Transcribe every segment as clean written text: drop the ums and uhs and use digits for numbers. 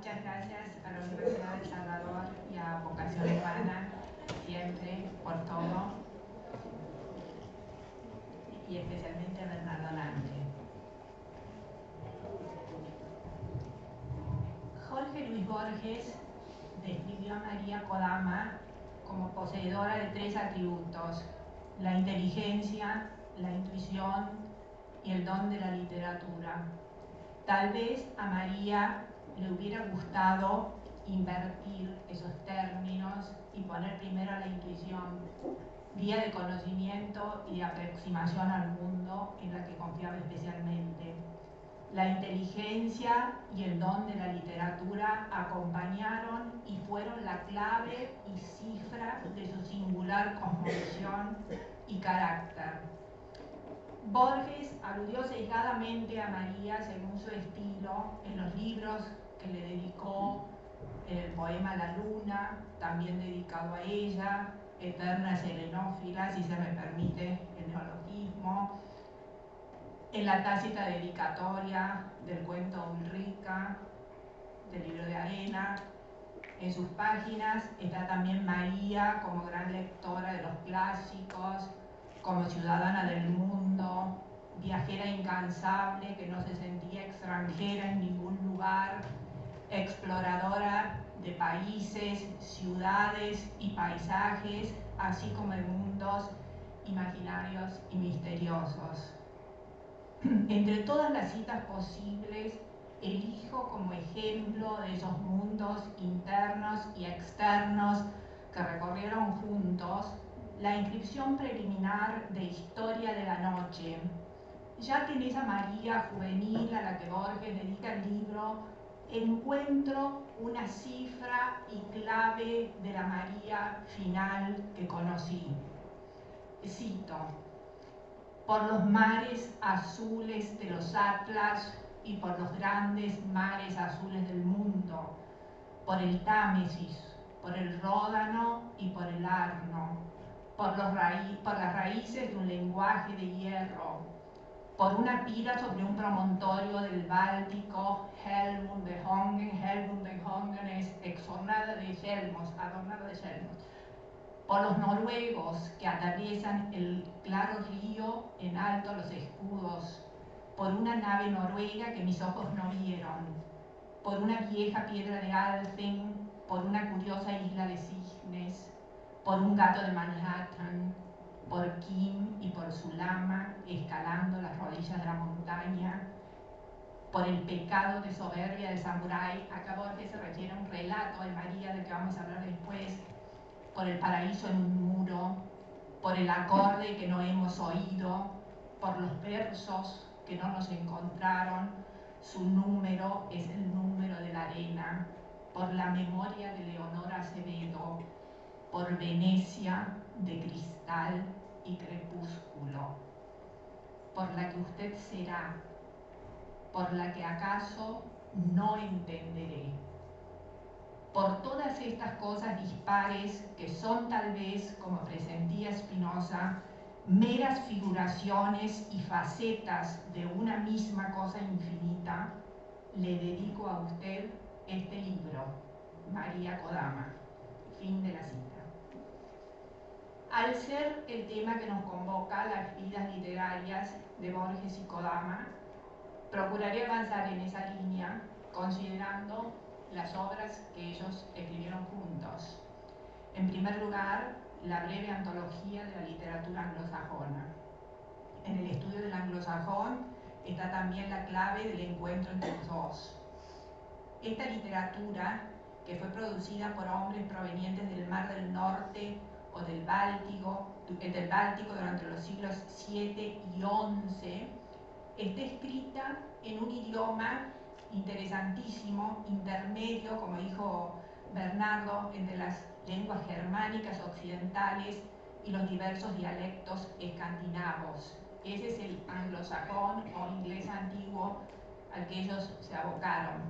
muchas gracias a la Universidad de El Salvador y a Vocación Humana, siempre, por todo, y especialmente a Bernardo Nanke. Jorge Luis Borges describió a María Kodama como poseedora de 3 atributos: la inteligencia, la intuición y el don de la literatura. Tal vez a María le hubiera gustado invertir esos términos y poner primero la intuición, vía de conocimiento y de aproximación al mundo en la que confiaba especialmente. La inteligencia y el don de la literatura acompañaron y fueron la clave y cifra de su singular cosmovisión y carácter. Borges aludió sesgadamente a María según su estilo en los libros que le dedicó, en el poema La Luna, también dedicado a ella, Eterna Serenófila, si se me permite el neologismo, en la tácita dedicatoria del cuento Ulrica, del libro de arena. En sus páginas está también María como gran lectora de los clásicos, como ciudadana del mundo, viajera incansable que no se sentía extranjera en ningún lugar, exploradora de países, ciudades y paisajes, así como de mundos imaginarios y misteriosos. Entre todas las citas posibles, elijo como ejemplo de esos mundos internos y externos que recorrieron juntos la inscripción preliminar de Historia de la Noche, ya que en esa María juvenil a la que Borges dedica el libro encuentro una cifra y clave de la María final que conocí. Cito: por los mares azules de los Atlas y por los grandes mares azules del mundo, por el Támesis, por el Ródano y por el Arno, por las raíces de un lenguaje de hierro, por una pira sobre un promontorio del Báltico, Helmut de Hongen es exornada de yelmos, adornada de yelmos, por los noruegos que atraviesan el claro río en alto los escudos, por una nave noruega que mis ojos no vieron, por una vieja piedra de Alten, por una curiosa isla de cisnes, por un gato de Manhattan, por Kim y por su lama escalando las rodillas de la montaña, por el pecado de soberbia del samurái. Acá Borges se refiere a un relato de María del que vamos a hablar después, por el paraíso en un muro, por el acorde que no hemos oído, por los versos que no nos encontraron, su número es el número de la arena, por la memoria de Leonora Acevedo, por Venecia de cristal y crepúsculo, por la que usted será, por la que acaso no entenderé. Por todas estas cosas dispares que son tal vez, como presentía Spinoza, meras figuraciones y facetas de una misma cosa infinita, le dedico a usted este libro, María Kodama. Fin de la cita. Al ser el tema que nos convoca, las vidas literarias de Borges y Kodama, procuraré avanzar en esa línea considerando las obras que ellos escribieron juntos. En primer lugar, la breve antología de la literatura anglosajona. En el estudio del anglosajón está también la clave del encuentro entre los dos. Esta literatura, que fue producida por hombres provenientes del Mar del Norte o del Báltico durante los siglos VII y XI, está escrita en un idioma interesantísimo, intermedio, como dijo Bernardo, entre las lenguas germánicas occidentales y los diversos dialectos escandinavos. Ese es el anglosajón o inglés antiguo al que ellos se abocaron.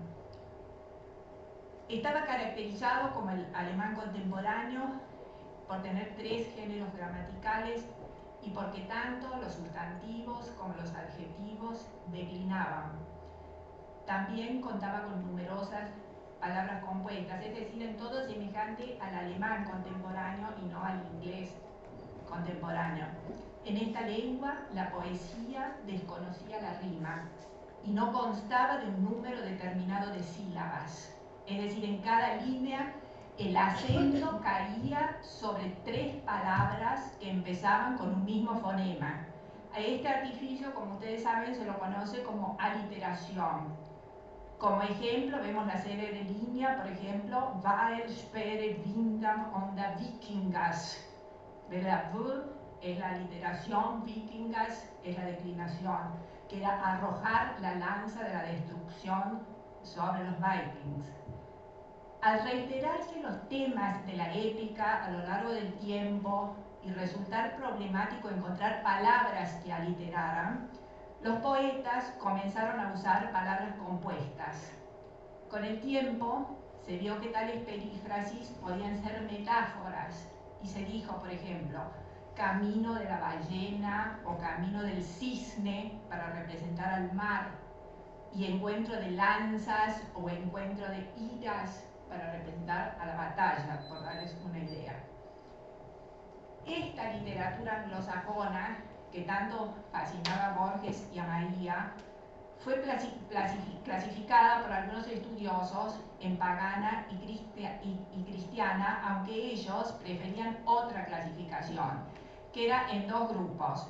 Estaba caracterizado como el alemán contemporáneo por tener 3 géneros gramaticales y porque tanto los sustantivos como los adjetivos declinaban. También contaba con numerosas palabras compuestas, es decir, en todo semejante al alemán contemporáneo y no al inglés contemporáneo. En esta lengua, la poesía desconocía la rima y no constaba de un número determinado de sílabas. Es decir, en cada línea el acento caía sobre 3 palabras que empezaban con un mismo fonema. A este artificio, como ustedes saben, se lo conoce como aliteración. Como ejemplo, vemos la serie de línea, por ejemplo, Weil, Spere, Windam und der Vikingas. La V es la aliteración, Vikingas es la declinación, que era arrojar la lanza de la destrucción sobre los vikings. Al reiterarse los temas de la épica a lo largo del tiempo y resultar problemático encontrar palabras que aliteraran, los poetas comenzaron a usar palabras compuestas. Con el tiempo se vio que tales perífrasis podían ser metáforas y se dijo, por ejemplo, camino de la ballena o camino del cisne para representar al mar, y encuentro de lanzas o encuentro de iras para representar a la batalla, por darles una idea. Esta literatura anglosajona, que tanto fascinaba a Borges y a María, fue clasificada por algunos estudiosos en pagana y cristiana, aunque ellos preferían otra clasificación, que era en 2 grupos.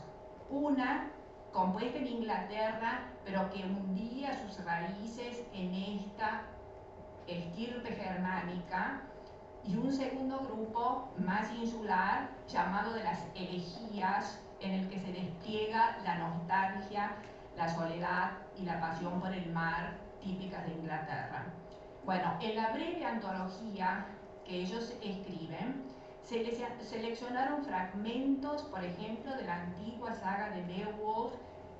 Una compuesta en Inglaterra, pero que hundía sus raíces en esta estirpe germánica, y un segundo grupo más insular llamado de las elegías, en el que se despliega la nostalgia, la soledad y la pasión por el mar típicas de Inglaterra. Bueno, en la breve antología que ellos escriben, seleccionaron fragmentos, por ejemplo, de la antigua saga de Beowulf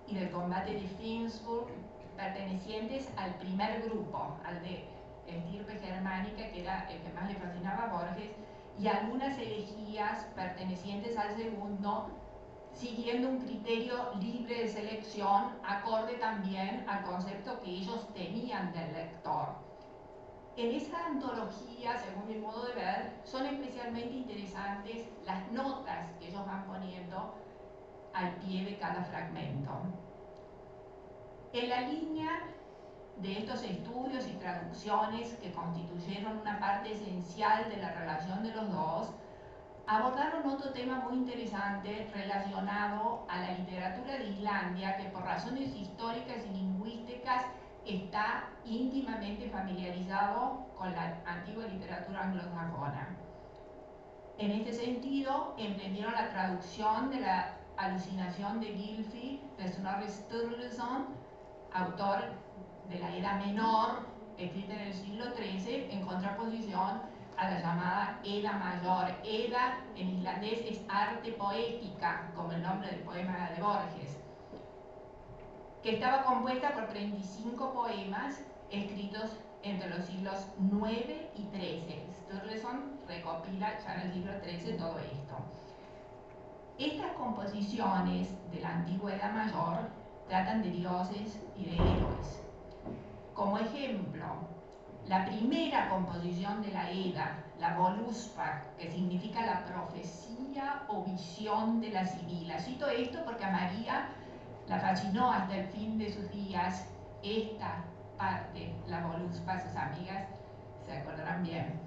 y del combate de Finnsburg, pertenecientes al primer grupo, al de estirpe germánica, que era el que más le fascinaba a Borges, y algunas elegías pertenecientes al segundo, siguiendo un criterio libre de selección, acorde también al concepto que ellos tenían del lector. En esa antología, según mi modo de ver, son especialmente interesantes las notas que ellos van poniendo al pie de cada fragmento. En la línea de estos estudios y traducciones que constituyeron una parte esencial de la relación de los dos, abordaron otro tema muy interesante relacionado a la literatura de Islandia, que por razones históricas y lingüísticas está íntimamente familiarizado con la antigua literatura anglosajona. En este sentido, emprendieron la traducción de la alucinación de Gylfi de Snorri Sturluson, autor de la Edda Menor, escrita en el siglo XIII, en contraposición a la llamada Edda Mayor. Edda en islandés es arte poética, como el nombre del poema de Borges, que estaba compuesta por 35 poemas escritos entre los siglos IX y XIII. Sturluson recopila ya en el siglo XIII todo esto. Estas composiciones de la antigua Edda Mayor tratan de dioses y de héroes. Como ejemplo, la primera composición de la Edda, la Voluspa, que significa la profecía o visión de la Sibila. Cito esto porque a María la fascinó hasta el fin de sus días esta parte, la Voluspa. Sus amigas se acordarán bien.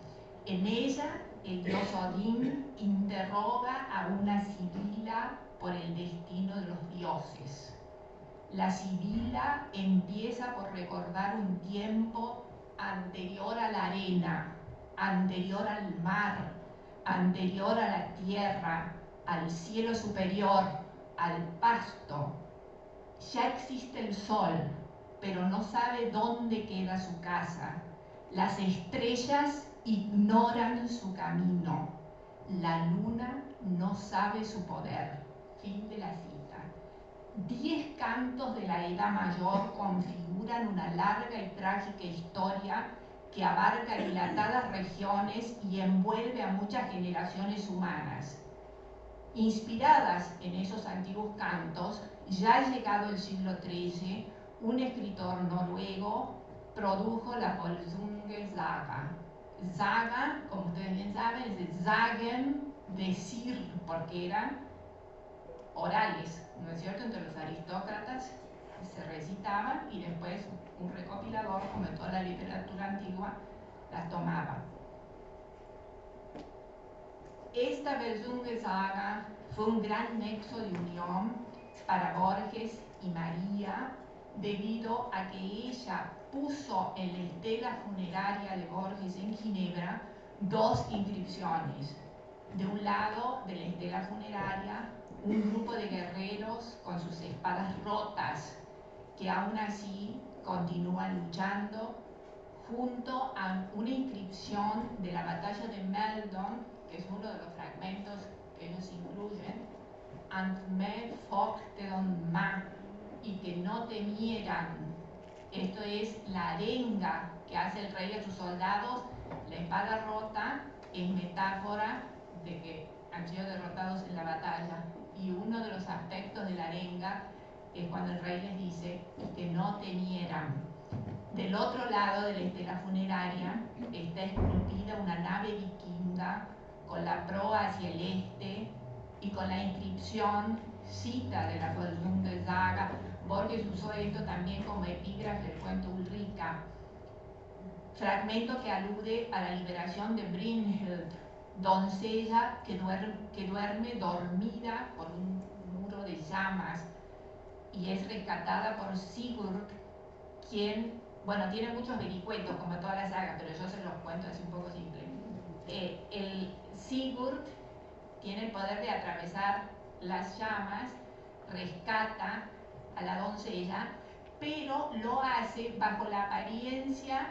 En ella, el dios Odín interroga a una sibila por el destino de los dioses. La sibila empieza por recordar un tiempo anterior a la arena, anterior al mar, anterior a la tierra, al cielo superior, al pasto. Ya existe el sol, pero no sabe dónde queda su casa. Las estrellas ignoran su camino. La luna no sabe su poder. Fin de la cita. 10 cantos de la Edda Mayor configuran una larga y trágica historia que abarca dilatadas regiones y envuelve a muchas generaciones humanas. Inspiradas en esos antiguos cantos, ya llegado el siglo XIII, un escritor noruego produjo la Volsunge Saga. Saga, como ustedes bien saben, es el sagen, decir, porque eran orales, ¿no es cierto?, entre los aristócratas se recitaban y después un recopilador, como en toda la literatura antigua, las tomaba. Esta Volsunge Saga fue un gran nexo de unión para Borges y María, debido a que ella puso en la estela funeraria de Borges en Ginebra dos inscripciones. De un lado de la estela funeraria, un grupo de guerreros con sus espadas rotas, que aún así continúan luchando, junto a una inscripción de la batalla de Meldon, que es uno de los fragmentos que ellos incluyen, «And me fogten ma», y que no temieran. Esto es la arenga que hace el rey a sus soldados. La espada rota es metáfora de que han sido derrotados en la batalla, y uno de los aspectos de la arenga es cuando el rey les dice que no temieran. Del otro lado de la estela funeraria está esculpida una nave vikinga con la proa hacia el este y con la inscripción cita de la Volsunge Saga. Borges usó esto también como epígrafe del cuento Ulrica, fragmento que alude a la liberación de Brynhild, doncella que duerme dormida por un muro de llamas y es rescatada por Sigurd, quien, bueno, tiene muchos vericuetos como toda la saga, pero yo se los cuento así un poco simple. El Sigurd tiene el poder de atravesar las llamas, rescata a la doncella, pero lo hace bajo la apariencia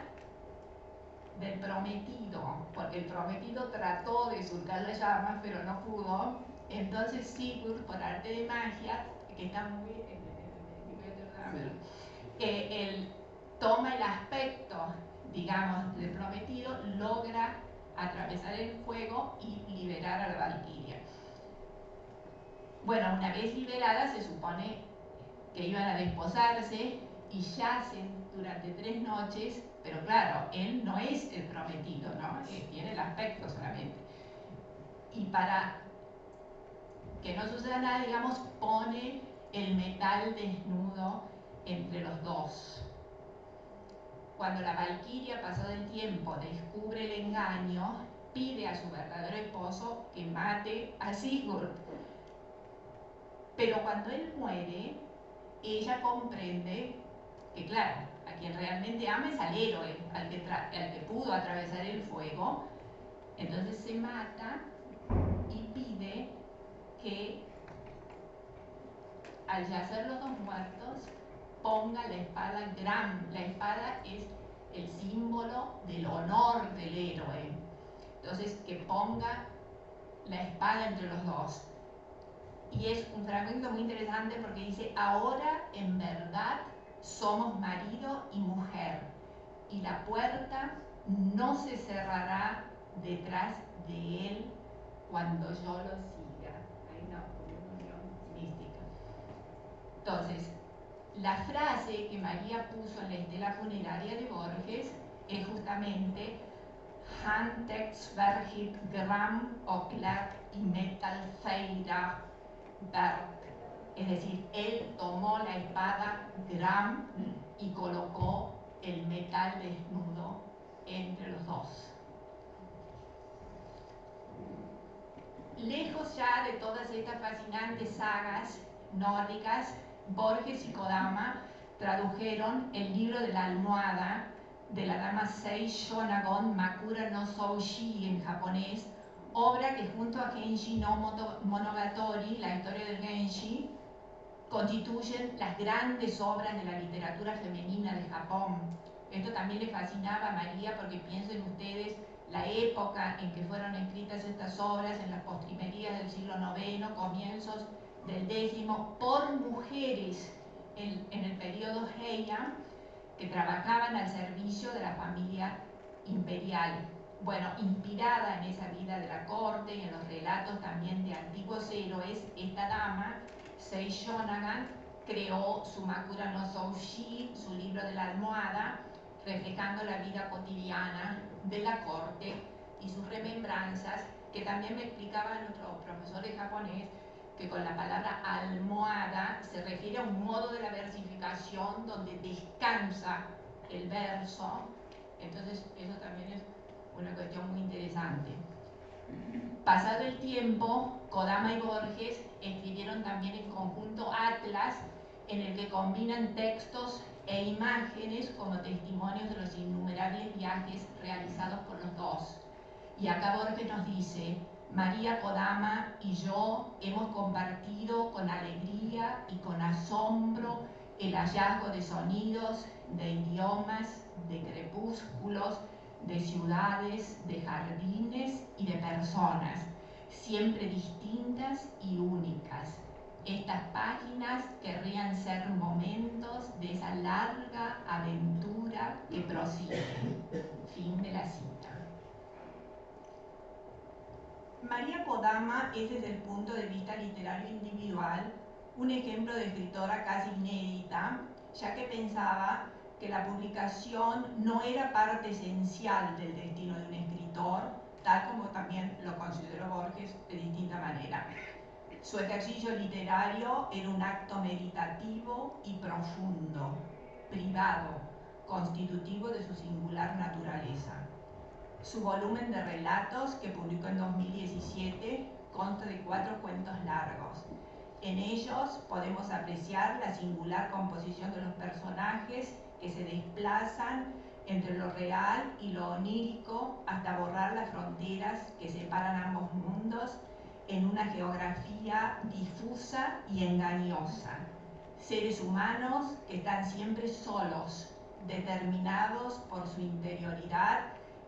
del prometido, porque el prometido trató de surcar las llamas, pero no pudo. Entonces Sigurd, por arte de magia, que está muy... él toma el aspecto, digamos, del prometido, logra atravesar el fuego y liberar a la valquiria. Bueno, una vez liberada se supone que iban a desposarse y yacen durante 3 noches, pero claro, él no es el prometido, ¿no? Tiene el aspecto solamente. Y para que no suceda nada, digamos, pone el metal desnudo entre los dos. Cuando la valquiria, pasado el tiempo, descubre el engaño, pide a su verdadero esposo que mate a Sigurd. Pero cuando él muere, ella comprende que, claro, a quien realmente ama es al héroe, al que pudo atravesar el fuego. Entonces se mata y pide que, al yacer los dos muertos, ponga la espada Gram. La espada es el símbolo del honor del héroe. Entonces, que ponga la espada entre los dos. Y es un fragmento muy interesante porque dice: ahora en verdad somos marido y mujer, y la puerta no se cerrará detrás de él cuando yo lo siga. Hay una unión mística. Entonces, la frase que María puso en la estela funeraria de Borges es justamente «Handtext verhit gram och lät i metal feira berg». Es decir, él tomó la espada Gram y colocó el metal desnudo entre los dos. Lejos ya de todas estas fascinantes sagas nórdicas, Borges y Kodama tradujeron el libro de la almohada de la dama Sei Shonagon Makura no Soushi en japonés, obra que junto a Genji no Monogatari, la historia del Genji, constituyen las grandes obras de la literatura femenina de Japón. Esto también le fascinaba a María, porque piensen ustedes la época en que fueron escritas estas obras, en las postrimerías del siglo IX, comienzos del X, por mujeres en el periodo Heian, que trabajaban al servicio de la familia imperial. Bueno, inspirada en esa vida de la corte y en los relatos también de antiguos héroes, esta dama, Sei Shonagon, creó su Makura no Soushi, su libro de la almohada, reflejando la vida cotidiana de la corte y sus remembranzas, que también me explicaba nuestro profesor de japonés, que con la palabra almohada se refiere a un modo de la versificación donde descansa el verso. Entonces eso también es una cuestión muy interesante. Pasado el tiempo, Kodama y Borges escribieron también en conjunto Atlas, en el que combinan textos e imágenes como testimonios de los innumerables viajes realizados por los dos. Y acá Borges nos dice: María Kodama y yo hemos compartido con alegría y con asombro el hallazgo de sonidos, de idiomas, de crepúsculos, de ciudades, de jardines y de personas, siempre distintas y únicas. Estas páginas querrían ser momentos de esa larga aventura que prosigue. Fin de la cita. María Kodama es, desde el punto de vista literario individual, un ejemplo de escritora casi inédita, ya que pensaba que la publicación no era parte esencial del destino de un escritor, tal como también lo consideró Borges de distinta manera. Su ejercicio literario era un acto meditativo y profundo, privado, constitutivo de su singular naturaleza. Su volumen de relatos, que publicó en 2017, consta de 4 cuentos largos. En ellos podemos apreciar la singular composición de los personajes que se desplazan entre lo real y lo onírico hasta borrar las fronteras que separan ambos mundos en una geografía difusa y engañosa. Seres humanos que están siempre solos, determinados por su interioridad,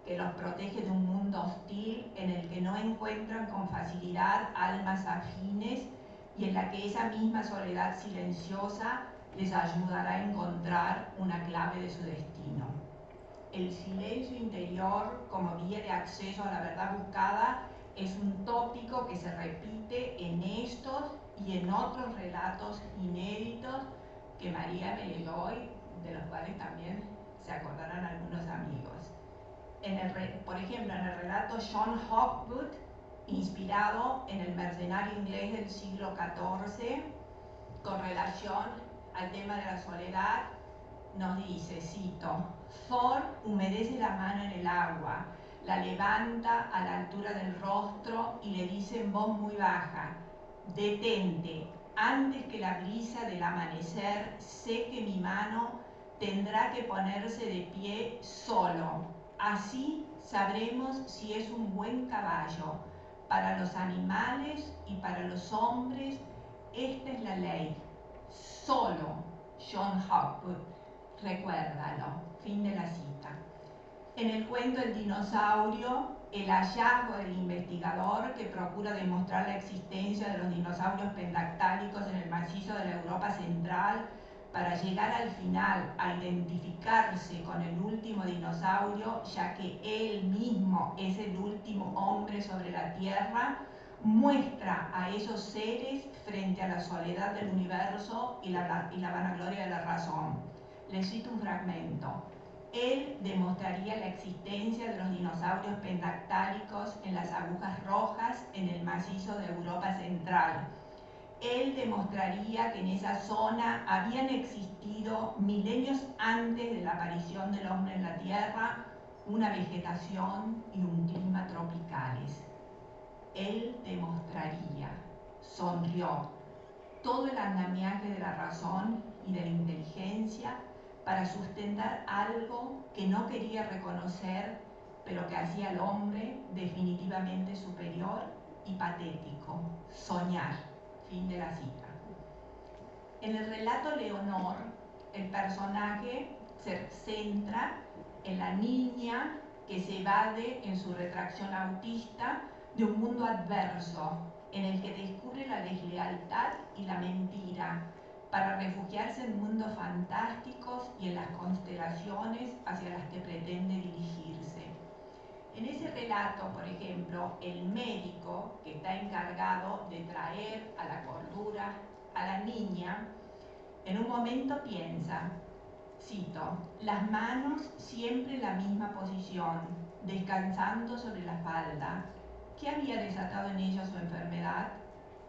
que los protege de un mundo hostil en el que no encuentran con facilidad almas afines y en la que esa misma soledad silenciosa les ayudará a encontrar una clave de su destino. El silencio interior como vía de acceso a la verdad buscada es un tópico que se repite en estos y en otros relatos inéditos que María me leyó hoy, de los cuales también se acordarán algunos amigos. Por ejemplo, en el relato John Hawkwood, inspirado en el mercenario inglés del siglo XIV, con relación al tema de la soledad, nos dice, cito: Thor humedece la mano en el agua, la levanta a la altura del rostro y le dice en voz muy baja: detente, antes que la brisa del amanecer seque mi mano, tendrá que ponerse de pie solo. Así sabremos si es un buen caballo. Para los animales y para los hombres, esta es la ley. Solo. John Hawkwood. Recuérdalo. Fin de la cita. En el cuento El dinosaurio, el hallazgo del investigador que procura demostrar la existencia de los dinosaurios pendactálicos en el macizo de la Europa central para llegar al final a identificarse con el último dinosaurio, ya que él mismo es el último hombre sobre la Tierra, muestra a esos seres frente a la soledad del universo y la vanagloria de la razón. Les cito un fragmento. Él demostraría la existencia de los dinosaurios pendactálicos en las agujas rojas en el macizo de Europa central. Él demostraría que en esa zona habían existido milenios antes de la aparición del hombre en la Tierra una vegetación y un clima tropicales. Él demostraría, sonrió, todo el andamiaje de la razón y de la inteligencia para sustentar algo que no quería reconocer, pero que hacía al hombre definitivamente superior y patético: soñar. Fin de la cita. En el relato Leonor, el personaje se centra en la niña que se evade en su retracción autista de un mundo adverso, en el que descubre la deslealtad y la mentira, para refugiarse en mundos fantásticos y en las constelaciones hacia las que pretende dirigirse. En ese relato, por ejemplo, el médico que está encargado de traer a la cordura a la niña, en un momento piensa: Cito: las manos siempre en la misma posición, descansando sobre la falda. ¿Qué había desatado en ella su enfermedad?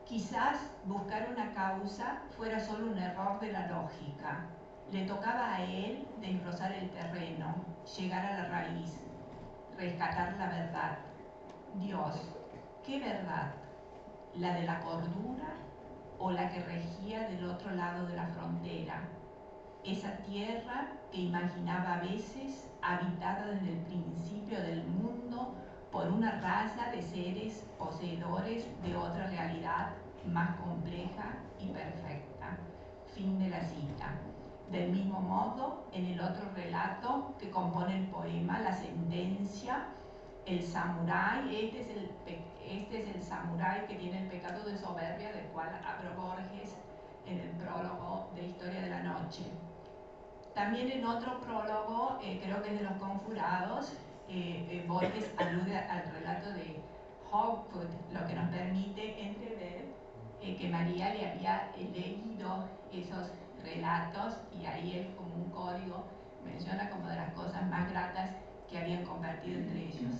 Quizás buscar una causa fuera solo un error de la lógica. Le tocaba a él desbrozar el terreno, llegar a la raíz, rescatar la verdad. Dios, ¿qué verdad? ¿La de la cordura o la que regía del otro lado de la frontera? Esa tierra que imaginaba a veces habitada desde el principio del mundo por una raza de seres poseedores de otra realidad más compleja y perfecta. Fin de la cita. Del mismo modo, en el otro relato que compone el poema, La sentencia, el samurái, este es el samurái que tiene el pecado de soberbia, del cual habló Borges en el prólogo de Historia de la Noche. También en otro prólogo, creo que es de Los Conjurados, Borges alude al relato de Hawkwood, lo que nos permite entrever que María le había leído esos relatos, y ahí él, como un código, menciona como de las cosas más gratas que habían compartido entre ellos.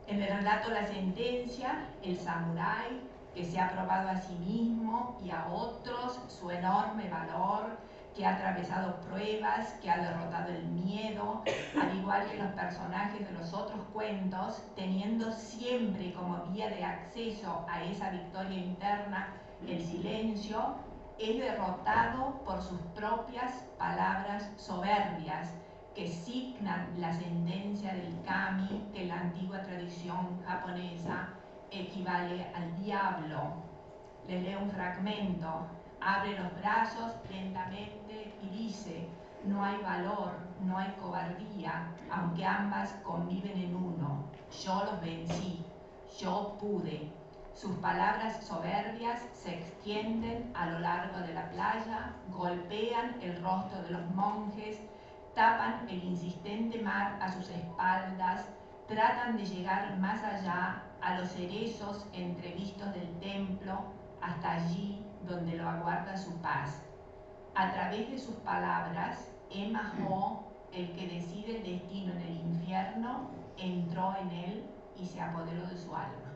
En el relato La sentencia, el samurái que se ha probado a sí mismo y a otros su enorme valor, que ha atravesado pruebas, que ha derrotado el miedo, al igual que los personajes de los otros cuentos, teniendo siempre como vía de acceso a esa victoria interna el silencio, es derrotado por sus propias palabras soberbias, que signan la sentencia del kami, que en la antigua tradición japonesa equivale al diablo. Le leo un fragmento. Abre los brazos lentamente y dice: no hay valor, no hay cobardía, aunque ambas conviven en uno. Yo los vencí, yo pude. Sus palabras soberbias se extienden a lo largo de la playa, golpean el rostro de los monjes, tapan el insistente mar a sus espaldas, tratan de llegar más allá, a los cerezos entrevistos del templo, hasta allí donde lo aguarda su paz. A través de sus palabras, Emma Ho, el que decide el destino en el infierno, entró en él y se apoderó de su alma.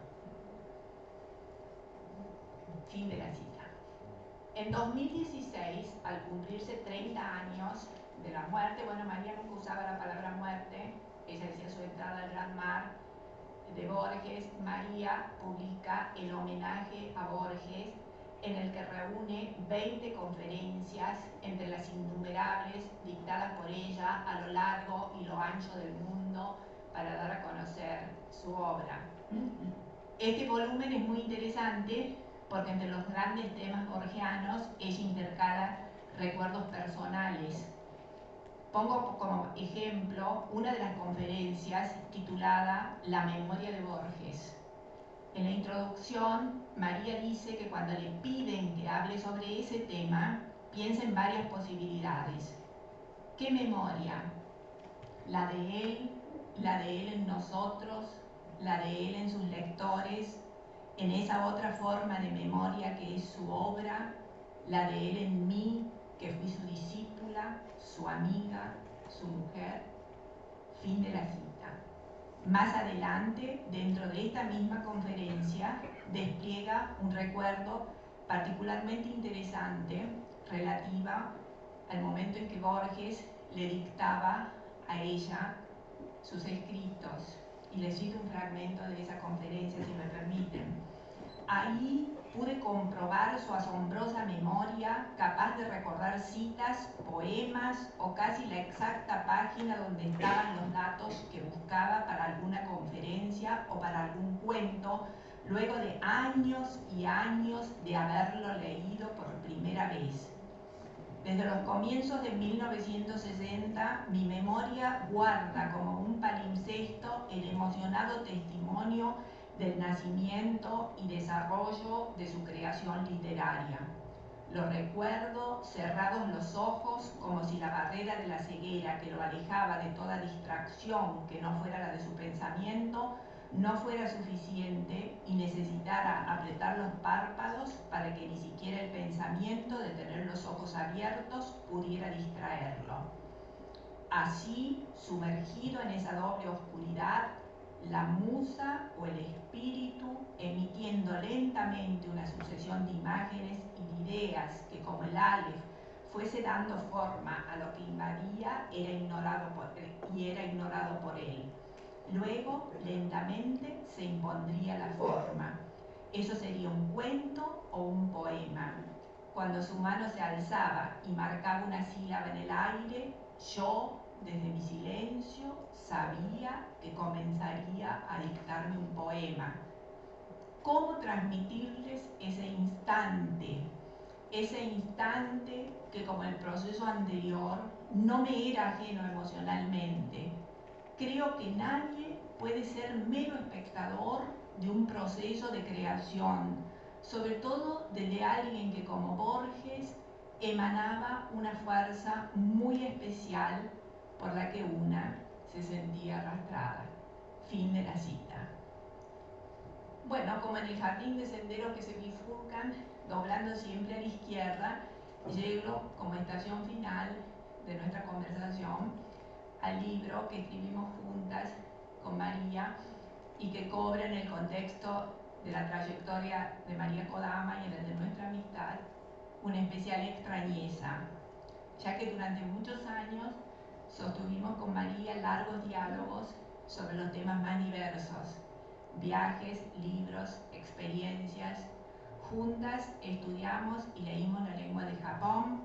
Fin de la cita. En 2016, al cumplirse 30 años de la muerte, bueno, María nunca usaba la palabra muerte, ella decía su entrada al gran mar, de Borges, María publica el homenaje a Borges, en el que reúne 20 conferencias entre las innumerables dictadas por ella a lo largo y lo ancho del mundo para dar a conocer su obra. Este volumen es muy interesante porque entre los grandes temas borgianos ella intercala recuerdos personales. Pongo como ejemplo una de las conferencias titulada La memoria de Borges. En la introducción, María dice que cuando le piden que hable sobre ese tema, piensa en varias posibilidades. ¿Qué memoria? La de él en nosotros, la de él en sus lectores, en esa otra forma de memoria que es su obra, la de él en mí, que fui su discípula, su amiga, su mujer. Fin de la cita. Más adelante, dentro de esta misma conferencia, despliega un recuerdo particularmente interesante relativa al momento en que Borges le dictaba a ella sus escritos. Y les cito un fragmento de esa conferencia, si me permiten. Ahí pude comprobar su asombrosa memoria, capaz de recordar citas, poemas o casi la exacta página donde estaban los datos que buscaba para alguna conferencia o para algún cuento, luego de años y años de haberlo leído por primera vez. Desde los comienzos de 1960, mi memoria guarda como un palimpsesto el emocionado testimonio del nacimiento y desarrollo de su creación literaria. Lo recuerdo cerrados los ojos, como si la barrera de la ceguera que lo alejaba de toda distracción que no fuera la de su pensamiento no fuera suficiente y necesitara apretar los párpados para que ni siquiera el pensamiento de tener los ojos abiertos pudiera distraerlo. Así, sumergido en esa doble oscuridad, la musa o el espíritu, emitiendo lentamente una sucesión de imágenes y de ideas que, como el Aleph fuese dando forma a lo que invadía, era ignorado por él. Luego, lentamente, se impondría la forma. Eso sería un cuento o un poema. Cuando su mano se alzaba y marcaba una sílaba en el aire, yo, desde mi silencio, sabía que comenzaría a dictarme un poema. ¿Cómo transmitirles ese instante? Ese instante que, como el proceso anterior, no me era ajeno emocionalmente. Creo que nadie puede ser mero espectador de un proceso de creación, sobre todo desde alguien que, como Borges, emanaba una fuerza muy especial por la que una se sentía arrastrada. Fin de la cita. Bueno, como en el jardín de senderos que se bifurcan, doblando siempre a la izquierda, llego como estación final de nuestra conversación al libro que escribimos juntas con María y que cobra en el contexto de la trayectoria de María Kodama y en el de nuestra amistad una especial extrañeza, ya que durante muchos años sostuvimos con María largos diálogos sobre los temas más diversos: viajes, libros, experiencias. Juntas estudiamos y leímos la lengua de Japón,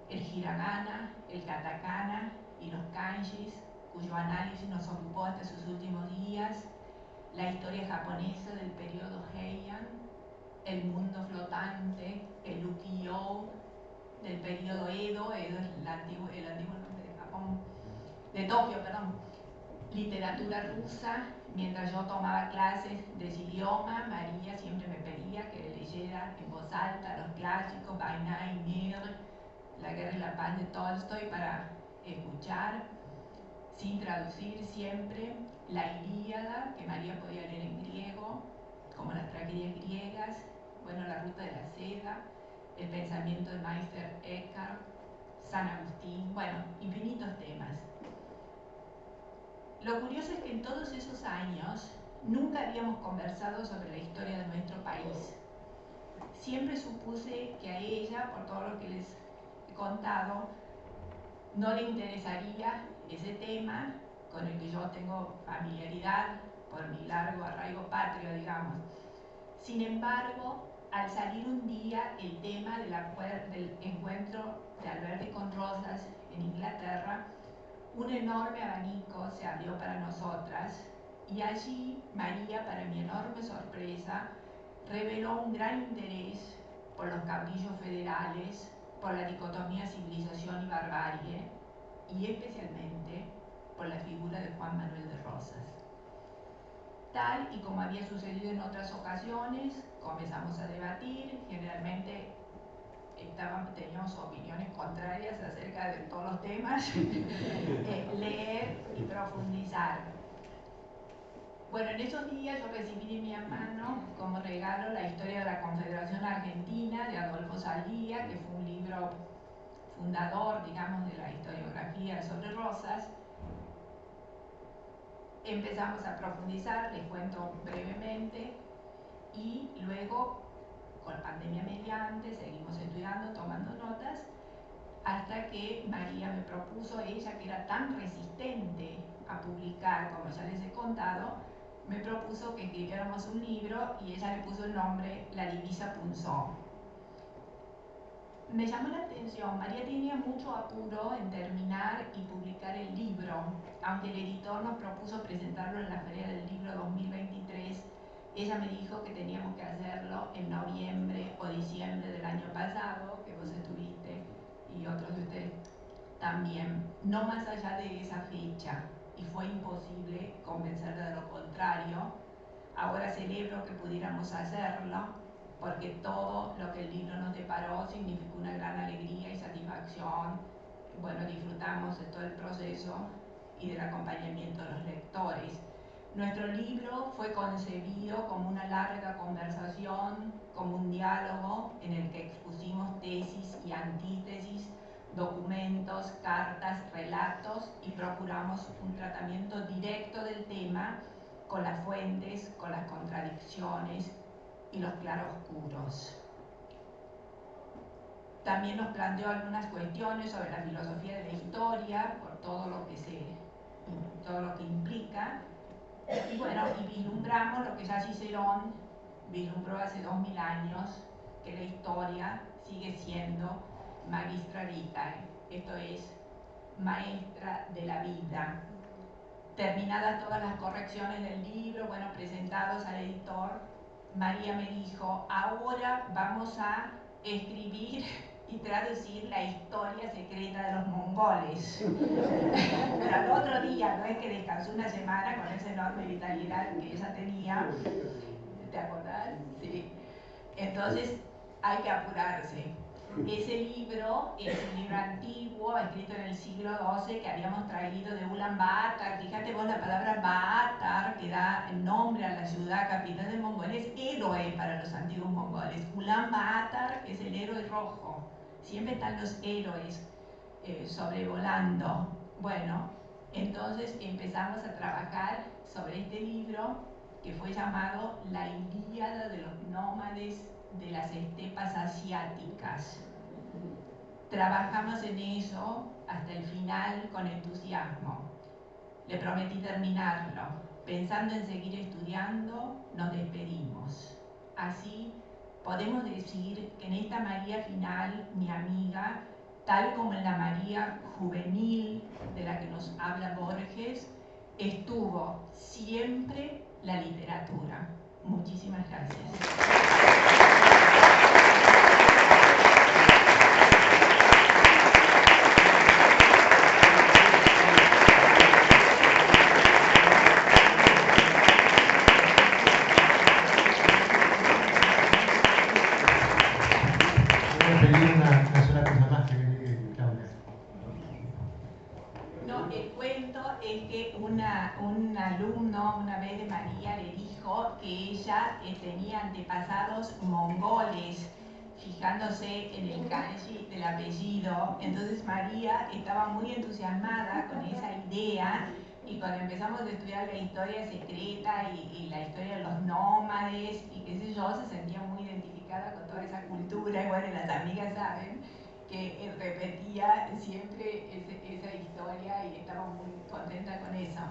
el hiragana, el katakana y los kanjis, cuyo análisis nos ocupó hasta sus últimos días, la historia japonesa del periodo Heian, el mundo flotante, el ukiyo del periodo Edo es el antiguo nombre de Japón, de Tokio, perdón, literatura rusa. Mientras yo tomaba clases de ese idioma, María siempre me pedía que leyera en voz alta los clásicos, Vainá y Mir, La guerra y la paz de Tolstoy, para escuchar, sin traducir siempre, la Ilíada, que María podía leer en griego, como las tragedias griegas, bueno, la ruta de la seda, el pensamiento de Meister Eckhart, San Agustín, bueno, infinitos temas. Lo curioso es que en todos esos años nunca habíamos conversado sobre la historia de nuestro país. Siempre supuse que a ella, por todo lo que les he contado, no le interesaría ese tema con el que yo tengo familiaridad por mi largo arraigo patrio, digamos. Sin embargo, al salir un día el tema del encuentro de Alberti con Rosas en Inglaterra, un enorme abanico se abrió para nosotras y allí María, para mi enorme sorpresa, reveló un gran interés por los caudillos federales, por la dicotomía civilización y barbarie, y especialmente por la figura de Juan Manuel de Rosas. Tal y como había sucedido en otras ocasiones, comenzamos a debatir. Generalmente teníamos opiniones contrarias acerca de todos los temas, leer y profundizar. Bueno, en esos días yo recibí en mi mano como regalo la historia de la Confederación Argentina de Adolfo Saldía, que fue un libro fundador, digamos, de la historiografía sobre Rosas. Empezamos a profundizar, les cuento brevemente, y luego, con la pandemia mediante, seguimos estudiando, tomando notas, hasta que María me propuso, ella que era tan resistente a publicar, como ya les he contado, me propuso que escribiéramos un libro y ella le puso el nombre La Divisa Punzó. Me llamó la atención, María tenía mucho apuro en terminar y publicar el libro, aunque el editor nos propuso presentarlo en la Feria del Libro 2023. Ella me dijo que teníamos que hacerlo en noviembre o diciembre del año pasado, que vos estuviste y otros de ustedes también, no más allá de esa fecha, y fue imposible convencerla de lo contrario. Ahora celebro que pudiéramos hacerlo, porque todo lo que el libro nos deparó significó una gran alegría y satisfacción. Bueno, disfrutamos de todo el proceso y del acompañamiento de los lectores. Nuestro libro fue concebido como una larga conversación, como un diálogo en el que expusimos tesis y antítesis, documentos, cartas, relatos y procuramos un tratamiento directo del tema con las fuentes, con las contradicciones y los claroscuros. También nos planteó algunas cuestiones sobre la filosofía de la historia, por todo lo que implica. Y bueno, y vislumbramos lo que ya Cicerón vislumbró hace 2000 años, que la historia sigue siendo magistra vitae, esto es, maestra de la vida. Terminadas todas las correcciones del libro, bueno, presentados al editor, María me dijo, ahora vamos a escribir y traducir la historia secreta de los mongoles. Pero al otro día, no es que descansó una semana con esa enorme vitalidad que ella tenía, ¿te acordás? Sí. Entonces hay que apurarse. Ese libro es un libro antiguo, escrito en el siglo XII, que habíamos traído de Ulaanbaatar. Fíjate vos, la palabra Baatar, que da el nombre a la ciudad capital de Mongolia, es héroe para los antiguos mongoles. Ulaanbaatar es el héroe rojo. Siempre están los héroes sobrevolando. Bueno, entonces empezamos a trabajar sobre este libro que fue llamado La Ilíada de los nómades de las estepas asiáticas. Trabajamos en eso hasta el final con entusiasmo. Le prometí terminarlo. Pensando en seguir estudiando, nos despedimos. Así podemos decir que en esta María final, mi amiga, tal como en la María juvenil de la que nos habla Borges, estuvo siempre la literatura. Muchísimas gracias. Un alumno una vez de María le dijo que ella tenía antepasados mongoles, fijándose en el kanji del apellido. Entonces María estaba muy entusiasmada con esa idea y cuando empezamos a estudiar la historia secreta y la historia de los nómades y qué sé yo, se sentía muy identificada con toda esa cultura. Y bueno, las amigas saben que repetía siempre esa historia y estaba muy contenta con eso.